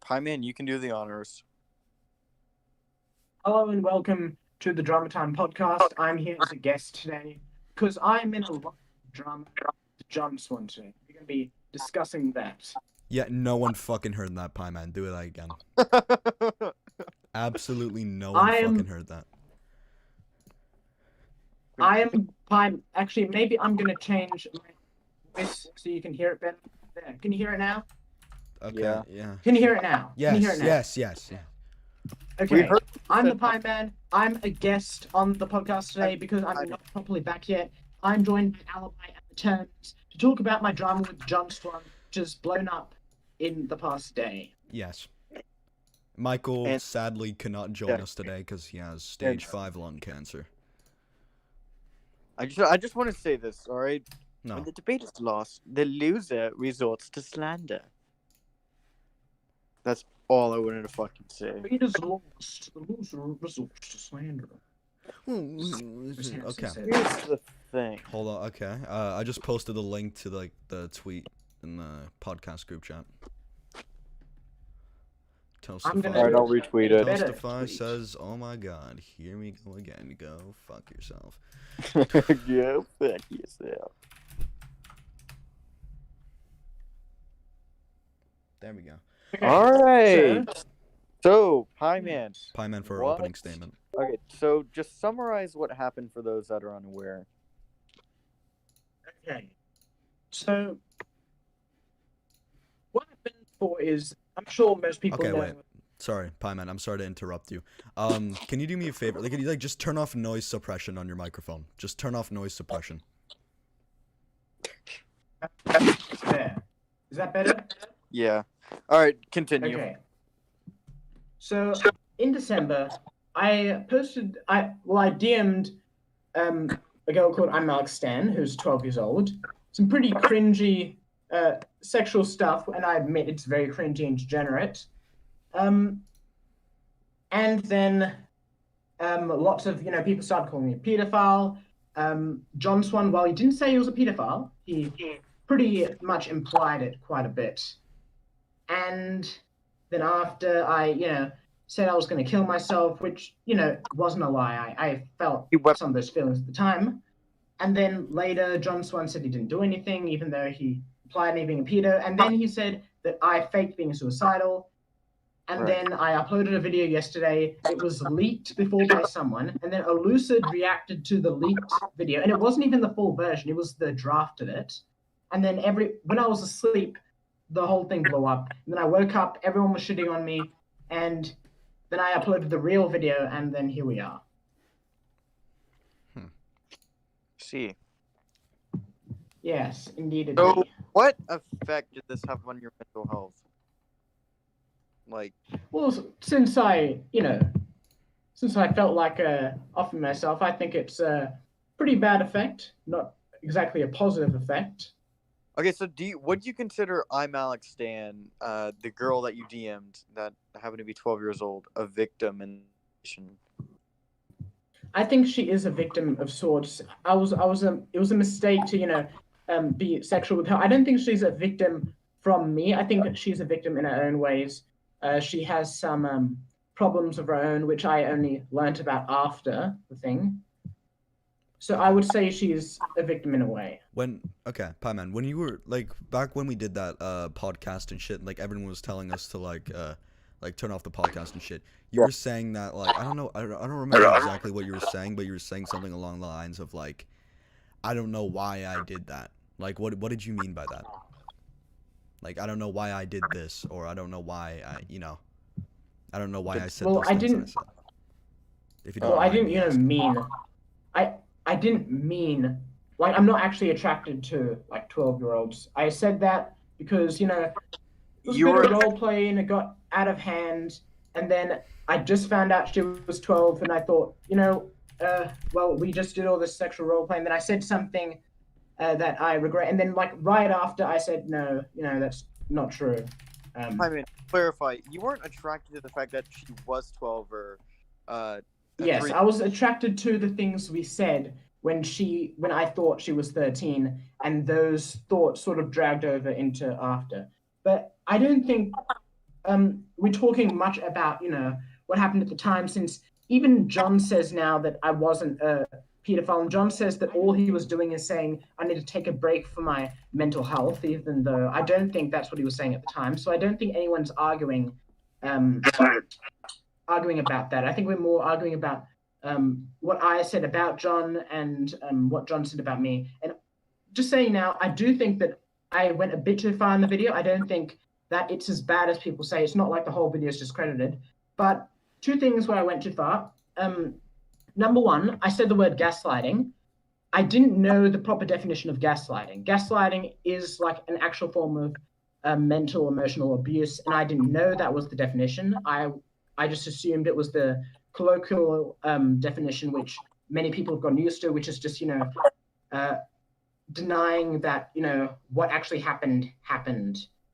Pieman, you can do the honors. Hello and welcome to the Drama Time podcast. I'm here as a guest today because I'm in a lot of drama with John Swan today. We're going to be discussing that. Yeah, no one fucking heard that, Pieman. Do that again. Absolutely no one fucking heard that. Actually, maybe I'm going to change my voice so you can hear it better. There. Can you hear it now? Okay, yeah. Can you hear it now? Yes, Can you hear it now? yes. Okay, I'm the Pieman. I'm a guest on the podcast today because I'm not properly back yet. I'm joined by Alibi and the Terms to talk about my drama with John Swan, which has blown up in the past day. Yes. Michael sadly cannot join us today because he has stage 5 lung cancer. I just want to say this, all right? No. When the debate is lost, the loser resorts to slander. That's all I wanted to fucking say. The debate is lost. The loser resorts to slander. Okay. Here's the thing. Hold on. Okay. I just posted the link to the tweet in the podcast group chat. Alright, I'll retweet it. Toastify says, "Oh my God, here we go again. Go fuck yourself." Go fuck yourself. There we go. Okay, Alright. So, Pieman. Pieman for our opening statement. Okay, so just summarize what happened for those that are unaware. Okay. So, what happened for is, I'm sure most people know. Wait. Sorry, Pieman, I'm sorry to interrupt you. Can you do me a favor? Can you just turn off noise suppression on your microphone? Just turn off noise suppression. There. Is that better? Yeah. Alright, continue. Okay. So, in December, I DM'd a girl called I'm Alex Stan, who's 12 years old. Some pretty cringy sexual stuff, and I admit it's very cringy and degenerate. And then lots of people started calling me a pedophile. John Swan, while he didn't say he was a pedophile, he pretty much implied it quite a bit. And then after I said I was going to kill myself, which wasn't a lie. I felt some of those feelings at the time. And then later, John Swan said he didn't do anything, even though he implied me being a pedo. And then he said that I faked being suicidal. And then I uploaded a video yesterday. It was leaked before by someone. And then Elucid reacted to the leaked video. And it wasn't even the full version. It was the draft of it. And then when I was asleep, the whole thing blew up. And then I woke up, everyone was shitting on me. And then I uploaded the real video. And then here we are. See. Yes, indeed. So, what effect did this have on your mental health? Well, since I felt like offing myself, I think it's a pretty bad effect, not exactly a positive effect. Okay, so what do you consider I'm Alex Stan, the girl that you DM'd that happened to be 12 years old, a victim in? I think she is a victim of sorts. It was a mistake to be sexual with her. I don't think she's a victim from me. I think she's a victim in her own ways. She has some problems of her own, which I only learnt about after the thing. So I would say she's a victim in a way. Pieman, when you were back when we did that podcast and shit, everyone was telling us to turn off the podcast and shit. You were saying that I don't remember exactly what you were saying, but you were saying something along the lines of I don't know why I did that. What did you mean by that? I don't know why I did this, or I don't know why I don't know why I said those things. I didn't mean. I didn't mean I'm not actually attracted to 12-year-olds. I said that because it was a bit of role play and it got out of hand, and then I just found out she was 12, and I thought we just did all this sexual role play, and then I said something that I regret, and then right after I said no, that's not true. I mean, clarify, you weren't attracted to the fact that she was 12 or yes, I was attracted to the things we said when I thought she was 13, and those thoughts sort of dragged over into after. But I don't think we're talking much about, what happened at the time, since even John says now that I wasn't a pedophile, and John says that all he was doing is saying I need to take a break for my mental health, even though I don't think that's what he was saying at the time. So I don't think anyone's arguing about that. I think we're more arguing about what I said about John and what John said about me. And just saying now, I do think that I went a bit too far in the video. I don't think that it's as bad as people say. It's not like the whole video is discredited. But two things where I went too far. Number one, I said the word gaslighting. I didn't know the proper definition of gaslighting. Gaslighting is like an actual form of mental, emotional abuse, and I didn't know that was the definition. I just assumed it was the colloquial definition, which many people have gotten used to, which is just, denying that, what actually happened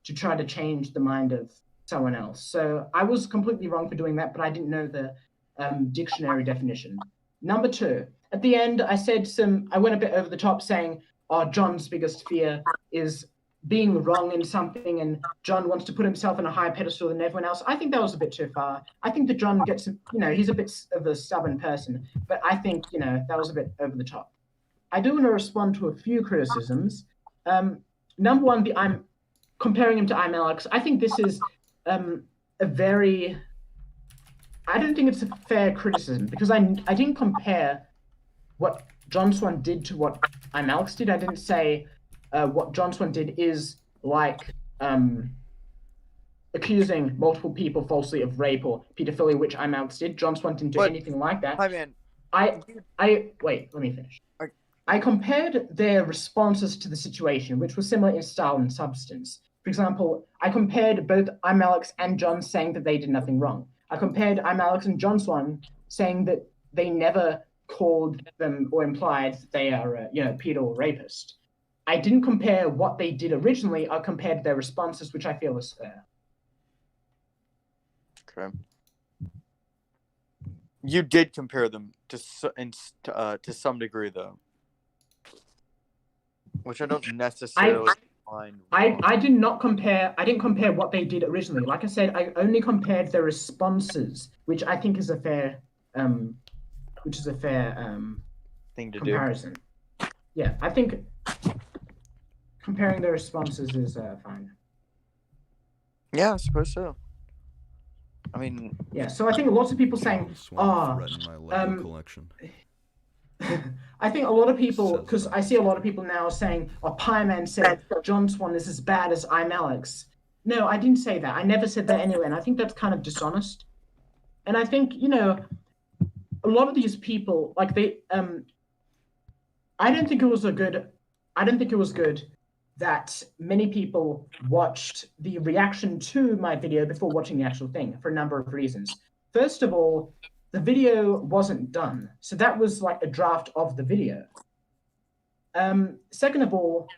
to try to change the mind of someone else. So I was completely wrong for doing that, but I didn't know the dictionary definition. Number two, at the end, I went a bit over the top saying, John's biggest fear is being wrong in something, and John wants to put himself on a higher pedestal than everyone else. I think that was a bit too far. I think that John gets, he's a bit of a stubborn person, but I think, that was a bit over the top. I do want to respond to a few criticisms. Number one, I'm comparing him to I'm Alex. I think this is I don't think it's a fair criticism, because I didn't compare what John Swan did to what I'm Alex did. I didn't say what John Swan did is like accusing multiple people falsely of rape or pedophilia, which I'm Alex did. John Swan didn't do anything like that. Hi, man. Wait, let me finish. I compared their responses to the situation, which were similar in style and substance. For example, I compared both I'm Alex and John saying that they did nothing wrong. I compared I'm Alex and John Swan saying that they never called them or implied that they are a pedo or rapist. I didn't compare what they did originally. I compared their responses, which I feel is fair. Okay. You did compare them to some degree, though, which I don't necessarily find. I did not compare. I didn't compare what they did originally. Like I said, I only compared their responses, which I think is a fair, thing to comparison. Do. Yeah, I think comparing their responses is fine. Yeah, I suppose so. I mean, yeah. So I think lots of people saying, collection. I think a lot of people, because I see a lot of people now saying, Pieman said John Swan is as bad as I'm Alex. No, I didn't say that. I never said that anyway, and I think that's kind of dishonest. And I think, a lot of these people, like I don't think it was good that many people watched the reaction to my video before watching the actual thing for a number of reasons. First of all, the video wasn't done. So that was like a draft of the video. Second of all,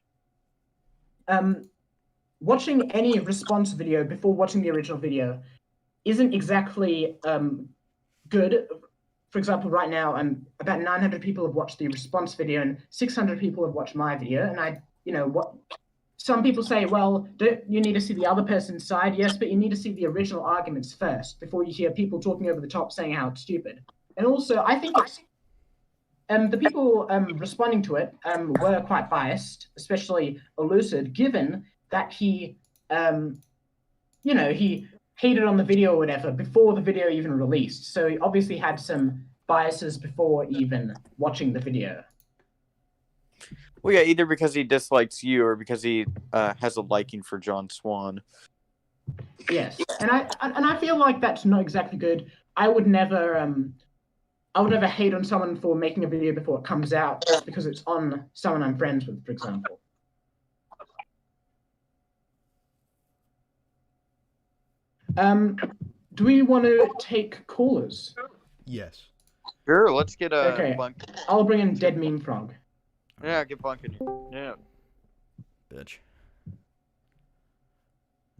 watching any response video before watching the original video isn't exactly good. For example, right now, about 900 people have watched the response video and 600 people have watched my video. And some people say, well, don't you need to see the other person's side? Yes, but you need to see the original arguments first before you hear people talking over the top saying how it's stupid. And also, I think the people responding to it were quite biased, especially Elucid, given that he hated on the video or whatever before the video even released. So he obviously had some biases before even watching the video. Well, yeah, either because he dislikes you or because he has a liking for John Swan. Yes, and I feel like that's not exactly good. I would never hate on someone for making a video before it comes out just because it's on someone I'm friends with, for example. Do we want to take callers? Yes. Sure, let's get a okay. bunk. I'll bring in Dead Meme Frog. Yeah, get bunking. Yeah. Bitch.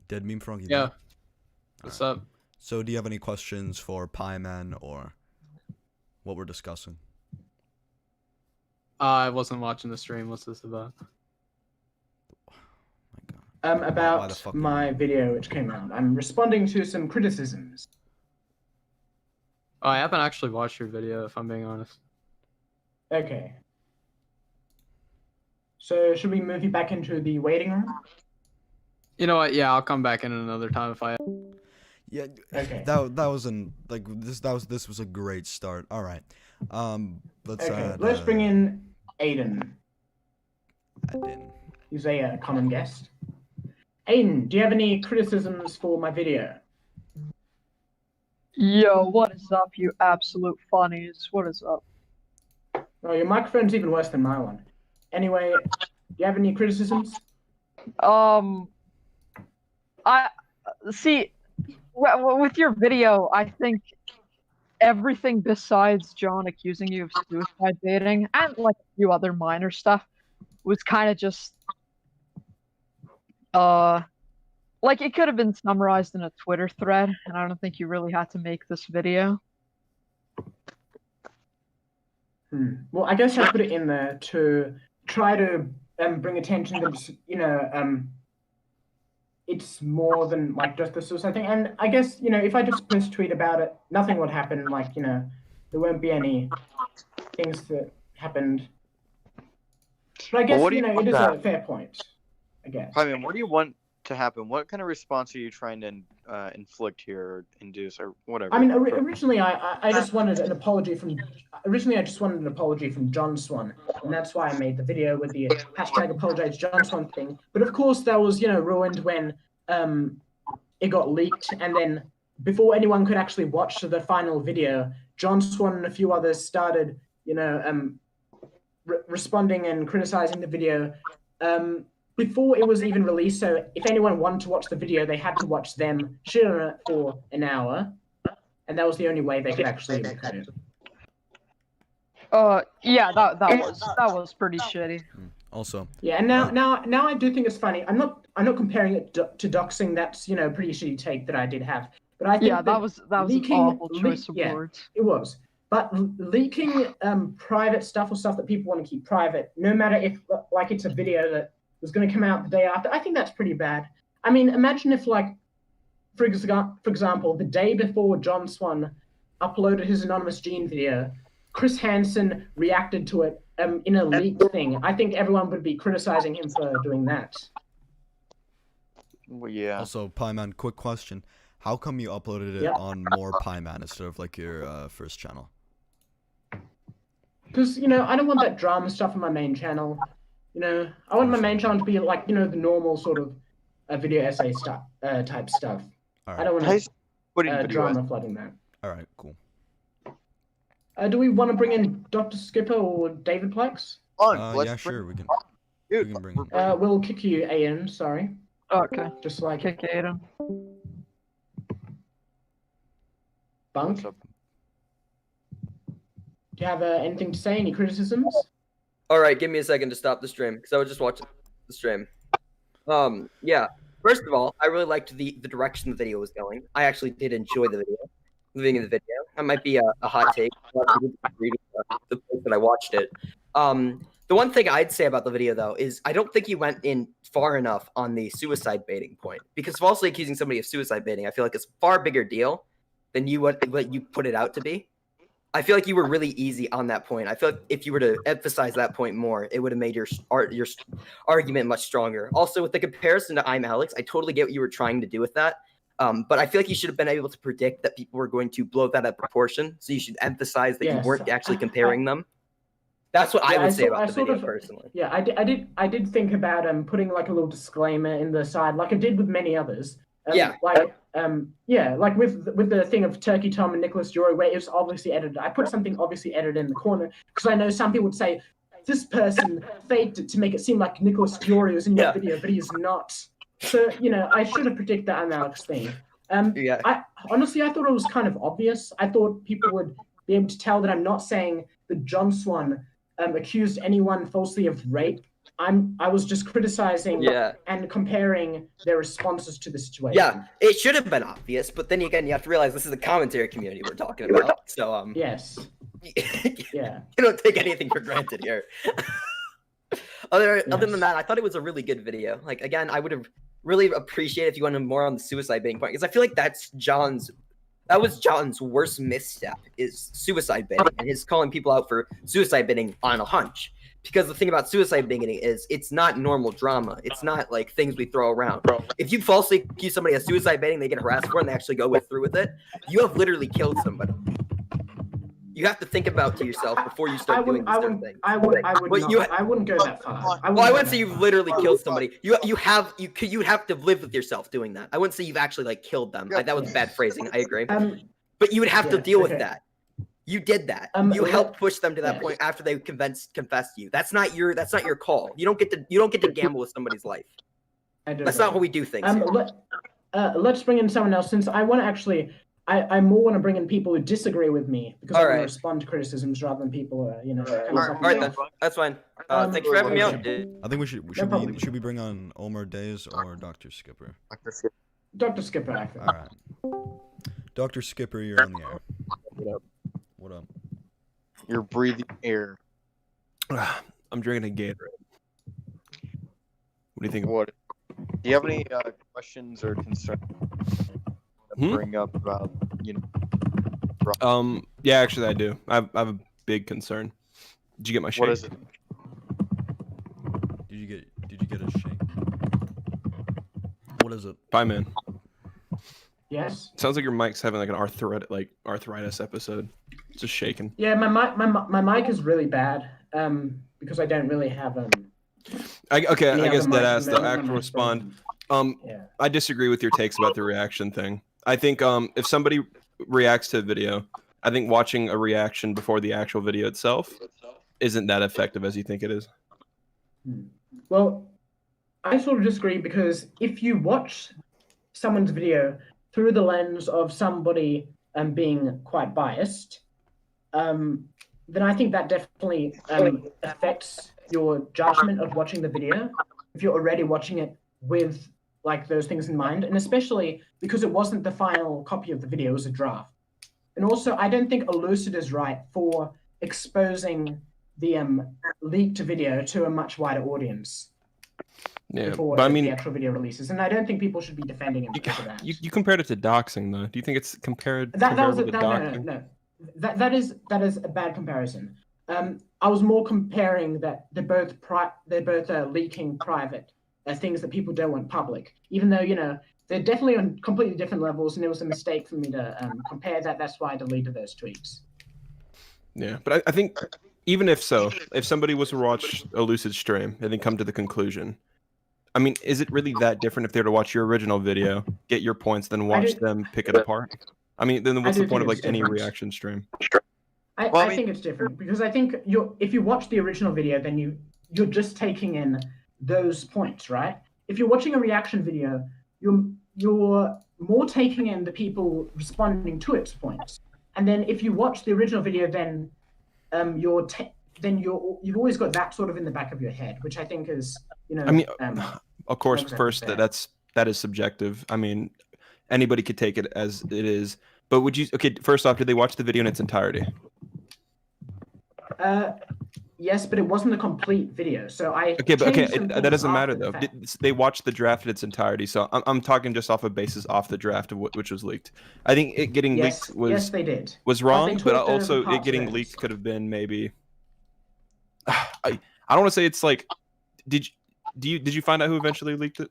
Dead Meme Frog? Yeah. What's up? So do you have any questions for Pieman or what we're discussing? I wasn't watching the stream. What's this about? Oh my Why the About fuck my video which came out. I'm responding to some criticisms. Oh, I haven't actually watched your video, if I'm being honest. Okay. So should we move you back into the waiting room? You know what? Yeah, I'll come back in another time if I. Yeah, Okay. that wasn't like this was a great start. All right, let's Okay, add, let's bring in Aiden. add in. He's a common guest. Aiden, do you have any criticisms for my video? Yo, what is up, you absolute funnies? What is up? Oh, your microphone's even worse than my one. Anyway, do you have any criticisms? I see. With your video, I think everything besides John accusing you of suicide baiting and like a few other minor stuff was kind of just like it could have been summarized in a Twitter thread, and I don't think you really had to make this video. Well, I guess I put it in there to try to bring attention that it's more than like just the suicide thing. And I guess if I just post a tweet about it, nothing would happen. Like there won't be any things that happened. But I guess what do you it want is to a happen? fair point. I guess. Pieman, what do you want to happen? What kind of response are you trying to inflict here, or induce, or whatever? I mean, originally I just wanted an apology from. Originally, I just wanted an apology from John Swan, and that's why I made the video with the hashtag apologize John Swan thing. But of course, that was ruined when it got leaked, and then before anyone could actually watch the final video, John Swan and a few others started responding and criticizing the video. Before it was even released, so if anyone wanted to watch the video, they had to watch them shit on it for an hour, and that was the only way they could actually look at it. Yeah, that was pretty shitty. Also, Yeah, and now I do think it's funny. I'm not comparing it to doxing. That's pretty shitty take that I did have, but I think that was leaking, an awful choice of yeah, words. it was. But leaking private stuff or stuff that people want to keep private, no matter if like it's a video that was going to come out the day after, I think that's pretty bad. I mean, imagine if for example, the day before John Swan uploaded his Anonymous Gene video, Chris Hansen reacted to it in a leaked thing. I think everyone would be criticizing him for doing that. Well, yeah. Also, Pieman, quick question: how come you uploaded it on more Pieman instead of like your first channel? Because I don't want that drama stuff on my main channel. I want my main channel to be like the normal sort of video essay stuff type stuff. All right. I don't want drama flooding that. All right, cool. Do we want to bring in Dr. Skipper or David Plex? Yeah, sure, we can. We can bring in. We'll kick you, Ian. Sorry. Okay. Just like Kick Aiden. Bunk. Do you have anything to say? Any criticisms? All right, give me a second to stop the stream because I was just watching the stream. Yeah. First of all, I really liked the direction the video was going. I actually did enjoy the video, moving in the video. That might be a hot take. A lot of people disagree with the place that I watched it. The one thing I'd say about the video though is I don't think you went in far enough on the suicide baiting point, because falsely accusing somebody of suicide baiting, I feel like it's a far bigger deal than what you put it out to be. I feel like you were really easy on that point. I feel like if you were to emphasize that point more, it would have made your argument much stronger. Also, with the comparison to I'm Alex, I totally get what you were trying to do with that. But I feel like you should have been able to predict that people were going to blow that out of proportion. So you should emphasize that you weren't actually comparing them. That's what I would say about the video personally. Yeah, I did think about putting like a little disclaimer in the side, like I did with many others. Like with the thing of Turkey Tom and Nicholas Jory, where it was obviously edited. I put something obviously edited in the corner because I know some people would say this person faked it to make it seem like Nicholas Jory was in your video, but he's not. So I should have predicted that I'm Alex thing. I honestly thought it was kind of obvious. I thought people would be able to tell that I'm not saying that John Swan accused anyone falsely of rape. I was just criticizing and comparing their responses to the situation. Yeah, it should have been obvious, but then again, you have to realize this is the commentary community we're talking about. So yes, yeah, you don't take anything for granted here. Other than that, I thought it was a really good video. Like again, I would have really appreciate if you went more on the suicide baiting point, because I feel like that was John's worst misstep, is suicide baiting, and his calling people out for suicide baiting on a hunch. Because the thing about suicide baiting is it's not normal drama. It's not like things we throw around. If you falsely accuse somebody of suicide baiting, they get harassed for it, and they actually go through with it, you have literally killed somebody. You have to think about to yourself before you start doing these certain things. I wouldn't go that far. I wouldn't say you've literally killed somebody. You would have to live with yourself doing that. I wouldn't say you've actually like killed them. That was bad phrasing. I agree. But you would have to deal with that. You did that. You helped push them to that point after they confessed to you. That's not your call. You don't get to gamble with somebody's life. That's not how we do things. Let's bring in someone else, since I want to actually. I more want to bring in people who disagree with me, because I want to respond to criticisms rather than people, All right, then. That's fine. Thanks for having me on. I think should we bring on Omar Days or Dr. Skipper? Dr. Skipper, I think. All right. Dr. Skipper, you're on the air. What up? You're breathing air. I'm drinking a Gatorade. What do you think? What? Do you have any questions or concerns to bring up about Yeah, actually, I do. I have a big concern. Did you get my shake? What is it? Did you get a shake? What is it? Pieman. Yes. Sounds like your mic's having like an arthritis episode. It's just shaking. Yeah, my mic is really bad. Because I don't really have I guess deadass. The actual respond. I disagree with your takes about the reaction thing. I think if somebody reacts to a video, I think watching a reaction before the actual video itself isn't that effective as you think it is. Well, I sort of disagree, because if you watch someone's video through the lens of somebody being quite biased, then I think that definitely affects your judgment of watching the video if you're already watching it with like those things in mind, and especially because it wasn't the final copy of the video, it was a draft. And also, I don't think Elucid is right for exposing the leaked video to a much wider audience. Yeah, before but I mean, the actual video releases, and I don't think people should be defending him because of that. You compared it to doxing, though. Do you think it's comparable to doxing? No. That is a bad comparison. I was more comparing that they're both leaking private things that people don't want public, even though they're definitely on completely different levels, and it was a mistake for me to compare that. That's why I deleted those tweets. Yeah, but I think even if somebody was to watch Elucid stream and then come to the conclusion, I mean, is it really that different if they were to watch your original video, get your points, then watch them pick it apart? I mean, then what's the point of like any reaction stream? I think it's different, because I think if you watch the original video, then you're just taking in those points, right? If you're watching a reaction video, you're more taking in the people responding to its points. And then if you watch the original video, then you've always got that sort of in the back of your head, which I think is I mean, of course, first that is subjective. I mean, anybody could take it as it is. But first off, did they watch the video in its entirety? Yes, but it wasn't a complete video, so that doesn't matter though. They watched the draft in its entirety, so I'm talking just off a basis off the draft of which was leaked. I think it getting leaked was wrong, but also it getting leaked could have been maybe. I don't want to say it's like, did you find out who eventually leaked it?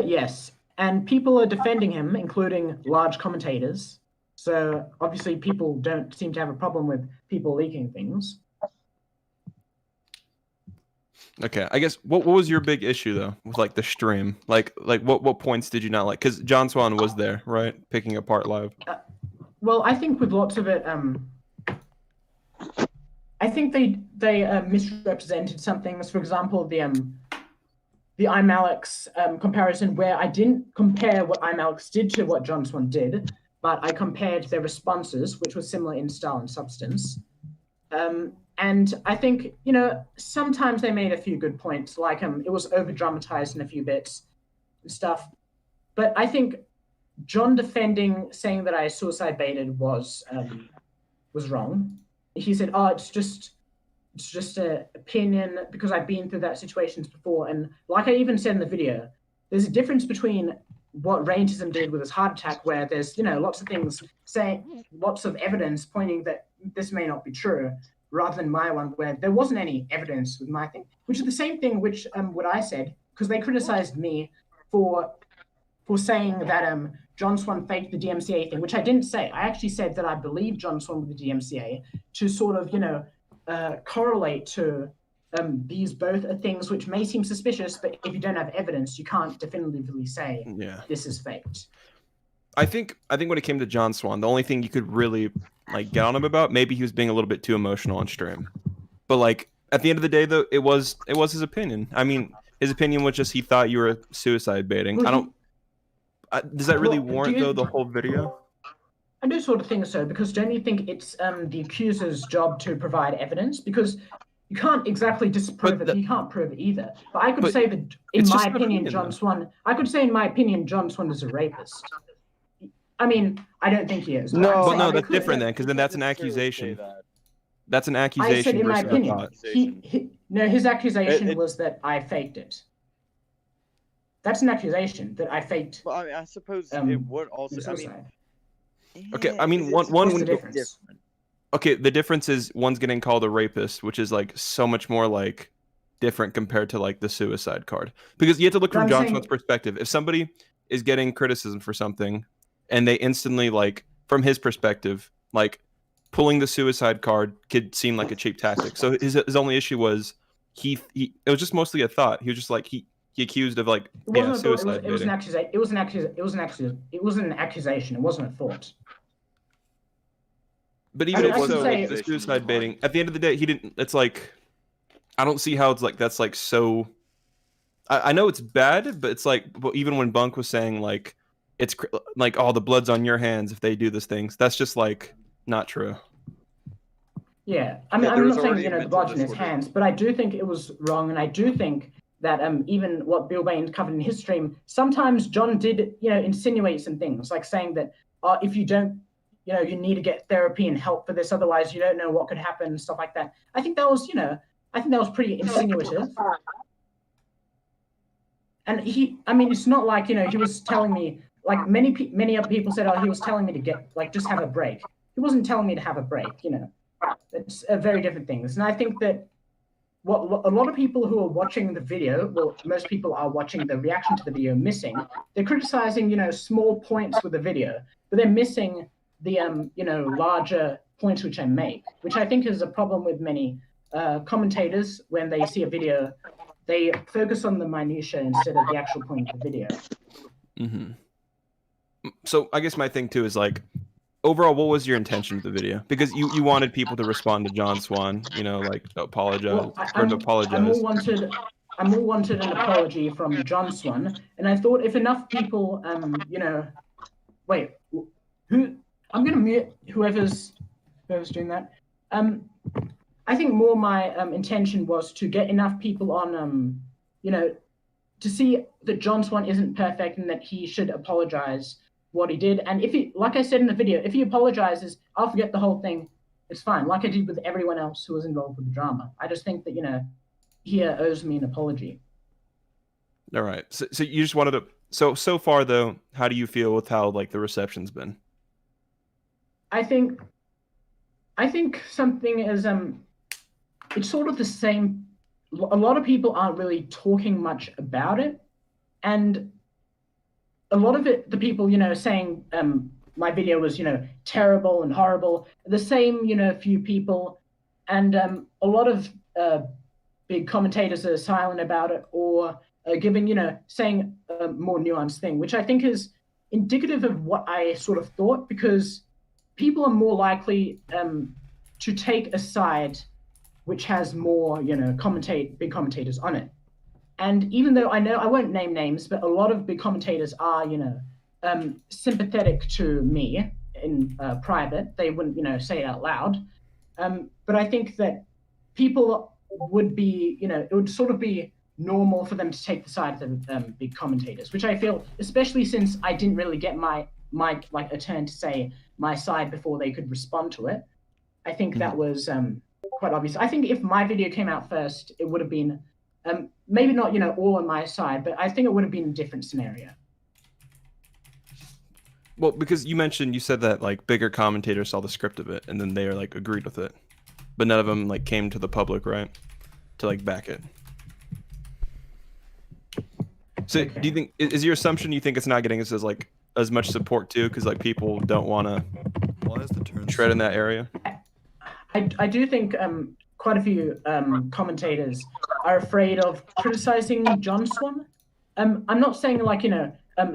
Yes, and people are defending him, including large commentators. So obviously, people don't seem to have a problem with people leaking things. Okay, I guess what was your big issue though with like the stream? Like what points did you not like? Because John Swan was there, right, picking apart live. Well, I think with lots of it, I think they misrepresented some things. For example, the iMalex comparison, where I didn't compare what iMalex did to what John Swan did, but I compared their responses, which was similar in style and substance. And I think, sometimes they made a few good points, like it was over-dramatized in a few bits and stuff. But I think John saying that I suicide baited was wrong. He said, "Oh, it's just an opinion because I've been through that situations before." And like I even said in the video, there's a difference between what Raintism did with his heart attack, where there's, you know, lots of things saying, lots of evidence pointing that this may not be true, rather than my one where there wasn't any evidence with my thing, which is the same thing which what I said, because they criticized me for saying that John Swan faked the DMCA thing, which I didn't say. I actually said that I believe John Swan with the DMCA to sort of, you know, correlate to these both are things which may seem suspicious, but if you don't have evidence, you can't definitively say this is faked. I think when it came to John Swan, the only thing you could really like get on him about, maybe he was being a little bit too emotional on stream. But like at the end of the day, though, it was his opinion. I mean, his opinion was just he thought you were suicide baiting. Well, does that really warrant though the whole video? I do sort of think so, because don't you think it's the accuser's job to provide evidence? Because you can't exactly disprove it. You can't prove it either. But I could say that, in my opinion, John Swan. I could say, in my opinion, John Swan is a rapist. I mean, I don't think he is. No, no, that's different then, because then that's an accusation. That's an accusation. I said, in my opinion, no, his accusation was that I faked it. That's an accusation that I faked. Well, I mean, I suppose it would also. I mean, okay, I mean, one the difference? Okay, the difference is one's getting called a rapist, which is like so much more like different compared to like the suicide card. Because you have to look from John Swan's perspective. If somebody is getting criticism for something and they instantly like, from his perspective, like pulling the suicide card could seem like a cheap tactic. So his only issue was it was just mostly a thought. He was just like he accused of like suicide. It was an accusation. It wasn't an accusation. It wasn't a thought. But even if so, like, the suicide baiting, at the end of the day, he didn't. It's like, I don't see how it's like that's like so. I know it's bad, but it's like, but even when Bunk was saying like, it's like, oh, the blood's on your hands if they do these things. That's just like not true. Yeah, I mean, I'm not saying the blood's in his hands, but I do think it was wrong, and I do think that even what Bill Bain covered in his stream, sometimes John did insinuate some things, like saying that if you don't. You need to get therapy and help for this, otherwise you don't know what could happen, stuff like that. I think that was, pretty insinuative. And it's not like, he was telling me, like many other people said, he was telling me to just have a break. He wasn't telling me to have a break, It's very different things. And I think that what a lot of people who are watching the video, well, most people are watching the reaction to the video missing, they're criticizing, small points with the video, but they're missing the larger points which I make, which I think is a problem with many commentators. When they see a video, they focus on the minutiae instead of the actual point of the video. Mm-hmm. So I guess my thing too is like, overall, what was your intention with the video? Because you wanted people to respond to John Swan, like apologize, well, I more wanted an apology from John Swan, and I thought if enough people, wait, who? I'm going to mute whoever's doing that. I think more my intention was to get enough people on, to see that John Swan isn't perfect and that he should apologize what he did. And if he, like I said in the video, if he apologizes, I'll forget the whole thing. It's fine, like I did with everyone else who was involved with the drama. I just think that, he owes me an apology. All right. So you just wanted to... So far, though, how do you feel with how, like, the reception's been? I think something is it's sort of the same. A lot of people aren't really talking much about it, and a lot of it, the people saying my video was terrible and horrible, the same few people, and a lot of big commentators are silent about it or giving saying a more nuanced thing, which I think is indicative of what I sort of thought, because people are more likely to take a side which has more, big commentators on it. And even though I won't name names, but a lot of big commentators are, sympathetic to me in private. They wouldn't, say it out loud. But I think that people would be, it would sort of be normal for them to take the side of the big commentators, which I feel, especially since I didn't really get my a turn to say my side before they could respond to it. I think that was quite obvious. I think if my video came out first, it would have been Maybe not, all on my side, but I think it would have been a different scenario. Well, because you said that like bigger commentators saw the script of it and then they like agreed with it, but none of them like came to the public, right, to like back it. So do you think is your assumption you think it's not getting as much support too because like people don't want to tread in that area? I do think quite a few commentators are afraid of criticizing John Swan. I'm not saying like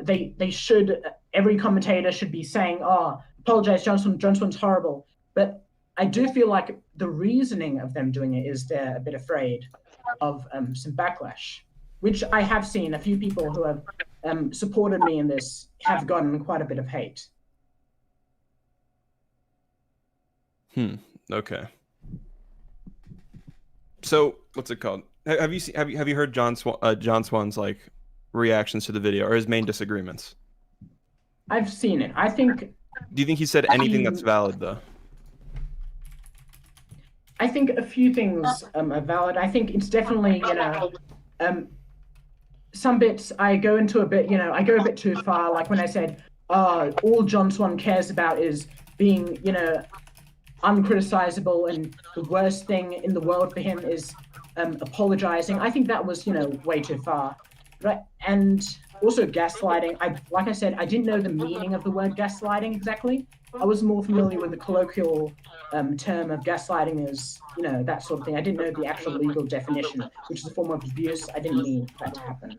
they should, every commentator should be saying, oh, apologize, John Swan's horrible. But I do feel like the reasoning of them doing it is they're a bit afraid of some backlash, which I have seen a few people who have supported me in this have gotten quite a bit of hate. Okay. So what's it called? Have you heard John Swan's like reactions to the video or his main disagreements? I've seen it. I think. Do you think he said anything that's valid though? I think a few things are valid. I think it's definitely some bits I go into a bit. I go a bit too far. Like when I said, all John Swan cares about is being uncriticizable, and the worst thing in the world for him is apologizing. I think that was way too far, right? And also gaslighting. Like I said, I didn't know the meaning of the word gaslighting exactly. I was more familiar with the colloquial term of gaslighting as that sort of thing. I didn't know the actual legal definition, which is a form of abuse. I didn't mean that to happen.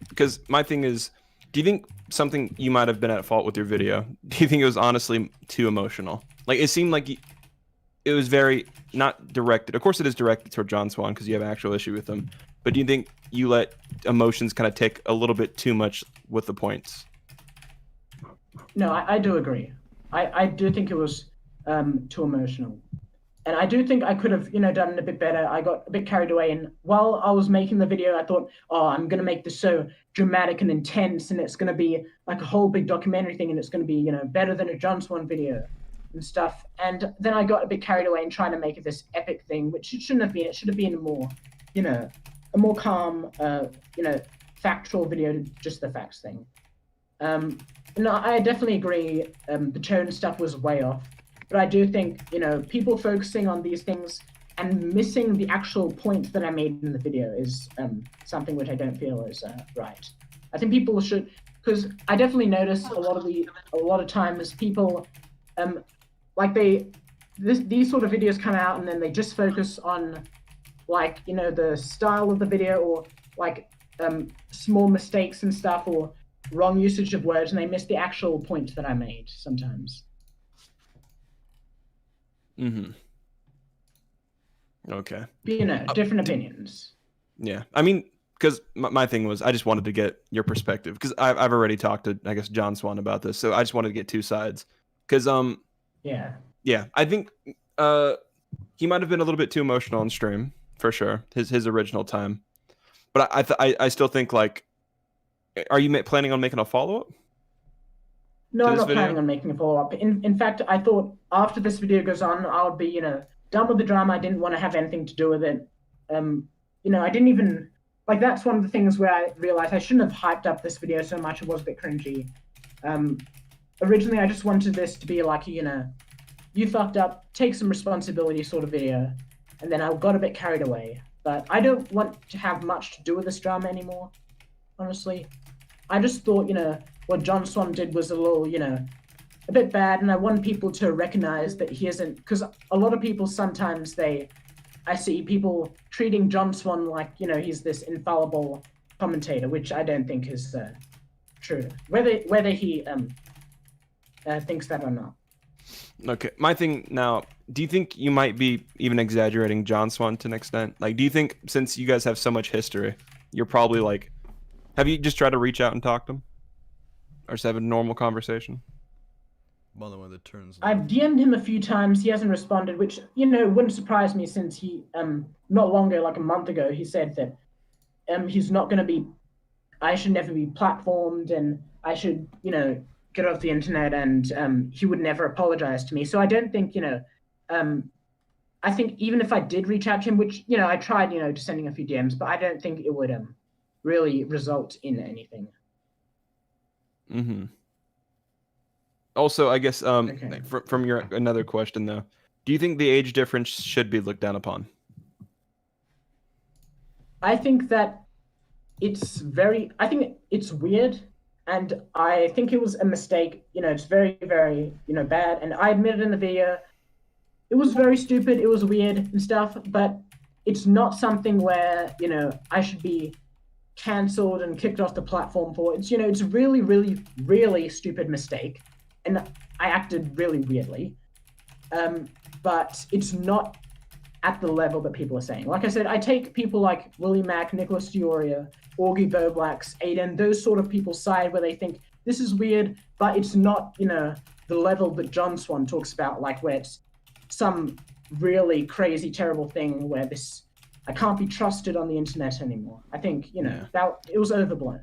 Because my thing is, do you think something you might have been at fault with your video? Do you think it was honestly too emotional? Like it seemed like it was very not directed. Of course, it is directed toward John Swan because you have an actual issue with him. But do you think you let emotions kind of take a little bit too much with the points? No, I do agree. I do think it was too emotional. And I do think I could have, done it a bit better. I got a bit carried away. And while I was making the video, I thought, oh, I'm going to make this so dramatic and intense. And it's going to be like a whole big documentary thing. And it's going to be, better than a John Swan video and stuff. And then I got a bit carried away in trying to make it this epic thing, which it shouldn't have been. It should have been a more calm, factual video to just the facts thing. No, I definitely agree. The tone stuff was way off. But I do think, people focusing on these things and missing the actual point that I made in the video is something which I don't feel is right. I think people should, because I definitely notice a lot of times people, these sort of videos come out and then they just focus on, the style of the video or small mistakes and stuff or wrong usage of words, and they miss the actual point that I made sometimes. Okay. Different opinions. Yeah, I mean, because my thing was, I just wanted to get your perspective because I've already talked to, I guess, John Swan about this, so I just wanted to get two sides. Because yeah, I think he might have been a little bit too emotional on stream for sure. His original time, but I still think are you planning on making a follow up? No, I'm not planning on making a follow-up. In fact, I thought after this video goes on, I'll be, done with the drama. I didn't want to have anything to do with it. I didn't even, that's one of the things where I realized I shouldn't have hyped up this video so much. It was a bit cringy. Originally, I just wanted this to be you fucked up, take some responsibility sort of video. And then I got a bit carried away. But I don't want to have much to do with this drama anymore, honestly. I just thought, what John Swan did was a little, a bit bad, and I want people to recognize that he isn't, because a lot of people sometimes I see people treating John Swan like, he's this infallible commentator, which I don't think is true. Whether he thinks that or not. Okay, my thing now, do you think you might be even exaggerating John Swan to an extent? Do you think since you guys have so much history, you're probably have you just tried to reach out and talk to him? Or just have a normal conversation? Well, the one that turns. I've DM'd him a few times. He hasn't responded, which wouldn't surprise me since he not long ago, like a month ago, he said that he's not going to be. I should never be platformed, and I should get off the internet, and he would never apologize to me. So I don't think I I think even if I did reach out to him, which, I tried, just sending a few DMs, but I don't think it would really result in anything. Mm-hmm. Also, I guess Okay. from your another question though, do you think the age difference should be looked down upon? I think that I think it's weird, and I think it was a mistake. It's very, very, bad, and I admitted in the video it was very stupid, it was weird and stuff, but it's not something where, I should be cancelled and kicked off the platform for. It's it's a really, really, really stupid mistake, and I acted really weirdly, but it's not at the level that people are saying. Like I said, I take people like Willie Mack, Nicholas Dioria, Augie Boblax, Aiden, those sort of people's side where they think this is weird, but it's not the level that John Swan talks about, like where it's some really crazy, terrible thing where I can't be trusted on the internet anymore. I think, that it was overblown.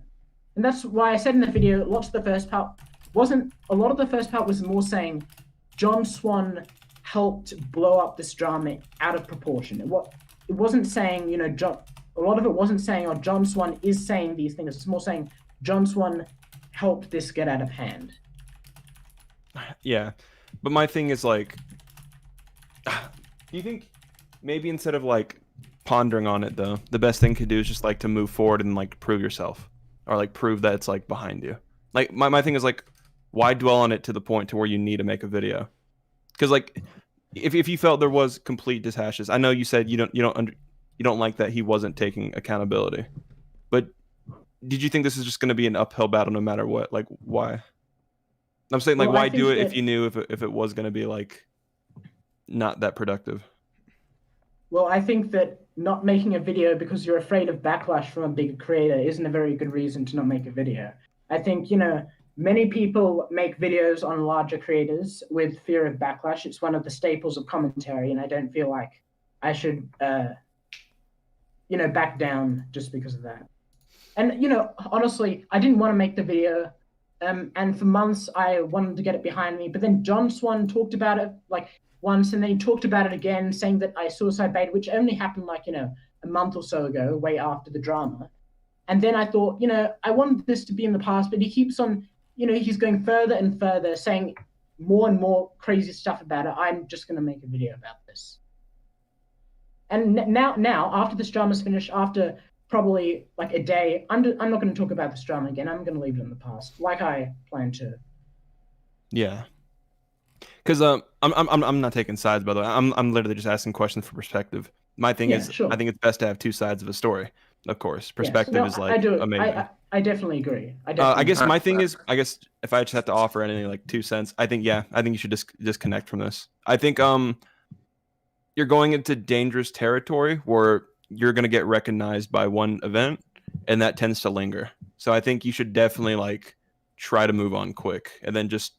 And that's why I said in the video, a lot of the first part was more saying John Swan helped blow up this drama out of proportion. It wasn't saying, a lot of it wasn't saying, oh, John Swan is saying these things. It's more saying John Swan helped this get out of hand. Yeah. But my thing is like, do you think maybe instead of like pondering on it though, the best thing to do is just like to move forward and like prove yourself, or like prove that it's like behind you? Like my thing is like, why dwell on it to the point to where you need to make a video? Because like if you felt there was complete dishashes, I know you said you don't like that he wasn't taking accountability, but did you think this is just going to be an uphill battle no matter what? Like why? I'm saying like, why do it if you knew if it was going to be like not that productive? Well, I think that not making a video because you're afraid of backlash from a big creator isn't a very good reason to not make a video. I think, many people make videos on larger creators with fear of backlash. It's one of the staples of commentary, and I don't feel like I should, back down just because of that. And, honestly, I didn't want to make the video, and for months I wanted to get it behind me, but then John Swan talked about it, like, once, and then he talked about it again, saying that I suicide baited, which only happened like, a month or so ago, way after the drama. And then I thought, I wanted this to be in the past, but he keeps on, he's going further and further, saying more and more crazy stuff about it. I'm just going to make a video about this. And now, after this drama's finished, after probably like a day, I'm not going to talk about this drama again. I'm going to leave it in the past, like I plan to. Yeah. Because I'm not taking sides, by the way. I'm literally just asking questions for perspective. My thing is, sure. I think it's best to have two sides of a story. Of course, perspective is like amazing. I definitely agree. I guess my thing is, if I just have to offer anything like 2 cents, I think you should disconnect from this. I think you're going into dangerous territory where you're gonna get recognized by one event, and that tends to linger. So I think you should definitely like try to move on quick, and then just